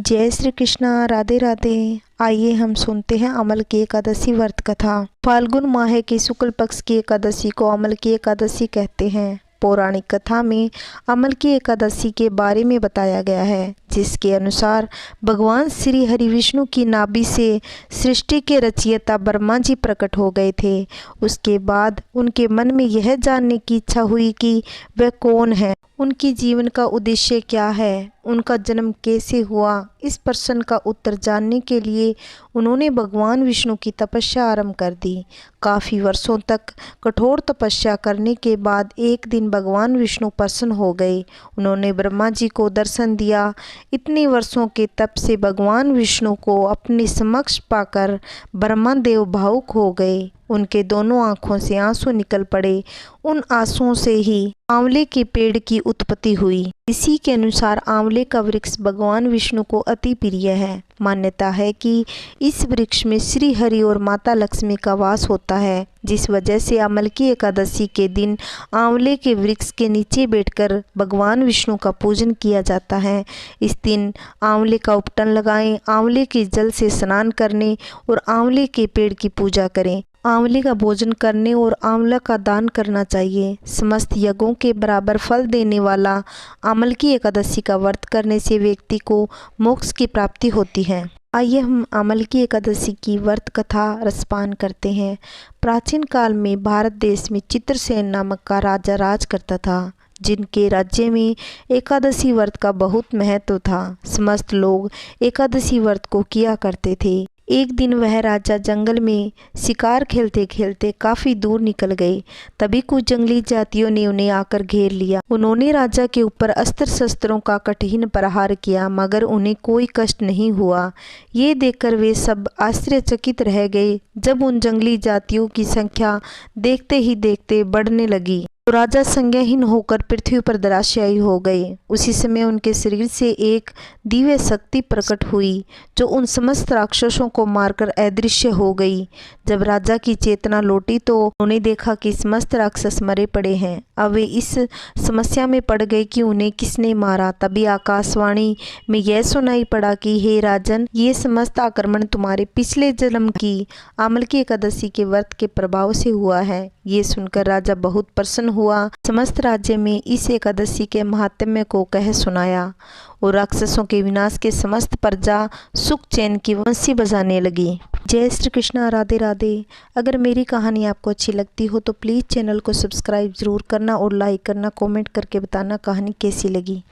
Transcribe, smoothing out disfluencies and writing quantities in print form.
जय श्री कृष्णा, राधे राधे। आइए हम सुनते हैं अमल की एकादशी व्रत कथा। फाल्गुन माह के शुक्ल पक्ष की एकादशी को अमल की एकादशी कहते हैं। पौराणिक कथा में अमल की एकादशी के बारे में बताया गया है, जिसके अनुसार भगवान श्री हरि विष्णु की नाभि से सृष्टि के रचयिता ब्रह्मा जी प्रकट हो गए थे। उसके बाद उनके मन में यह जानने की इच्छा हुई कि वह कौन है, उनकी जीवन का उद्देश्य क्या है, उनका जन्म कैसे हुआ। इस प्रश्न का उत्तर जानने के लिए उन्होंने भगवान विष्णु की तपस्या आरंभ कर दी। काफ़ी वर्षों तक कठोर तपस्या करने के बाद एक दिन भगवान विष्णु प्रसन्न हो गए। उन्होंने ब्रह्मा जी को दर्शन दिया। इतने वर्षों के तप से भगवान विष्णु को अपने समक्ष पाकर ब्रह्मा देव भावुक हो गए। उनके दोनों आँखों से आंसू निकल पड़े। उन आंसुओं से ही आंवले के पेड़ की उत्पत्ति हुई। इसी के अनुसार आंवले का वृक्ष भगवान विष्णु को अति प्रिय है। मान्यता है कि इस वृक्ष में श्री हरि और माता लक्ष्मी का वास होता है, जिस वजह से अमल की एकादशी के दिन आंवले के वृक्ष के नीचे बैठकर भगवान विष्णु का पूजन किया जाता है। इस दिन आंवले का उपटन लगाएं, आंवले के जल से स्नान करने और आंवले के पेड़ की पूजा करें। आंवले का भोजन करने और आंवला का दान करना चाहिए। समस्त यज्ञों के बराबर फल देने वाला अमल की एकादशी का व्रत करने से व्यक्ति को मोक्ष की प्राप्ति होती है। आइए हम अमल की एकादशी की व्रत कथा रसपान करते हैं। प्राचीन काल में भारत देश में चित्रसेन नामक का राजा राज करता था, जिनके राज्य में एकादशी व्रत का बहुत महत्व था। समस्त लोग एकादशी व्रत को किया करते थे। एक दिन वह राजा जंगल में शिकार खेलते खेलते काफ़ी दूर निकल गए। तभी कुछ जंगली जातियों ने उन्हें आकर घेर लिया। उन्होंने राजा के ऊपर अस्त्र शस्त्रों का कठिन प्रहार किया, मगर उन्हें कोई कष्ट नहीं हुआ। ये देखकर वे सब आश्चर्यचकित रह गए। जब उन जंगली जातियों की संख्या देखते ही देखते बढ़ने लगी तो राजा संज्ञाहीन होकर पृथ्वी पर धराशायी हो गए। उसी समय उनके शरीर से एक दिव्य शक्ति प्रकट हुई, जो उन समस्त राक्षसों को मारकर अदृश्य हो गई। जब राजा की चेतना लौटी तो उन्होंने देखा कि समस्त राक्षस मरे पड़े हैं। अब वे इस समस्या में पड़ गए कि उन्हें किसने मारा। तभी आकाशवाणी में यह सुनाई पड़ा कि हे राजन, ये समस्त आक्रमण तुम्हारे पिछले जन्म की अमल की एकादशी के व्रत के प्रभाव से हुआ है। ये सुनकर राजा बहुत प्रसन्न हुआ। समस्त राज्य में इस एकादशी के महात्म्य को कह सुनाया और राक्षसों के विनाश के समस्त प्रजा सुख चैन की बंसी बजाने लगी। जय श्री कृष्णा, राधे राधे। अगर मेरी कहानी आपको अच्छी लगती हो तो प्लीज़ चैनल को सब्सक्राइब ज़रूर करना और लाइक करना, कमेंट करके बताना कहानी कैसी लगी।